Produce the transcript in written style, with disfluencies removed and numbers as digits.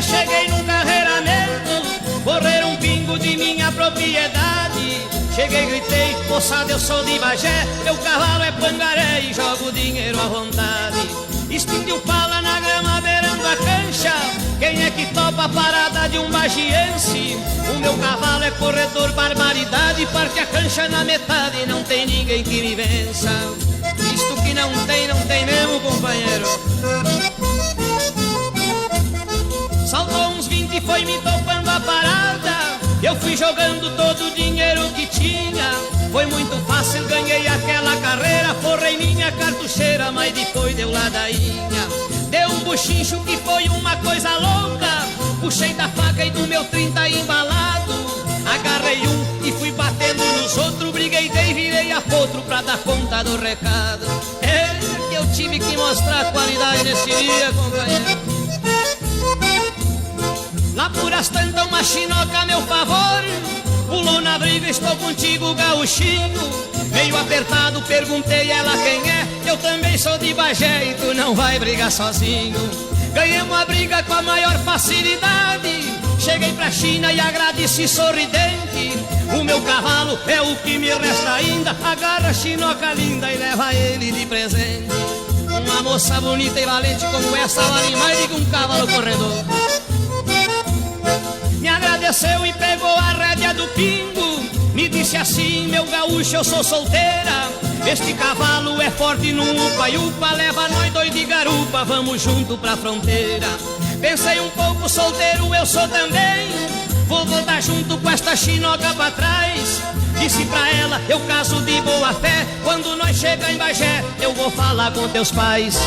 cheguei num carreiramento, correr um pingo de minha propriedade. Cheguei, gritei, moçada, eu sou de Bagé, meu cavalo é pangaré e jogo dinheiro à vontade. Extinguiu fala na grama beirando a cancha, quem é que topa a parada de um bagiense? O meu cavalo é corredor, barbaridade, parte a cancha na metade, não tem ninguém que me vença. Isto que não tem mesmo, companheiro. Saltou uns 20 e foi me topando a parada, eu fui jogando todo o dinheiro que tinha. Foi muito fácil, ganhei aquela carreira, forrei minha cartucheira, mas depois deu ladainha. Deu um buchincho que foi uma coisa louca, puxei da faca e do meu 30 embalado. Agarrei um e fui batendo nos outros, briguei, dei, virei a potro pra dar conta do recado. É que eu tive que mostrar qualidade nesse dia, companheiro. Lá por as tantas uma chinoca a meu favor pulou na briga, estou contigo, gauchinho. Meio apertado, perguntei ela quem é, eu também sou de Bagé e tu não vai brigar sozinho. Ganhamos a briga com a maior facilidade, cheguei pra China e agradeci sorridente. O meu cavalo é o que me resta ainda, agarra a chinoca linda e leva ele de presente. Uma moça bonita e valente como essa vale mais do que um cavalo corredor. Me agradeceu e pegou a rédea do pingo, me disse assim, meu gaúcho, eu sou solteira. Este cavalo é forte no upa-upa, leva nós dois de garupa, vamos junto pra fronteira. Pensei um pouco, solteiro eu sou também, vou voltar junto com esta chinoca pra trás. Disse pra ela, eu caso de boa fé, quando nós chega em Bagé, eu vou falar com teus pais.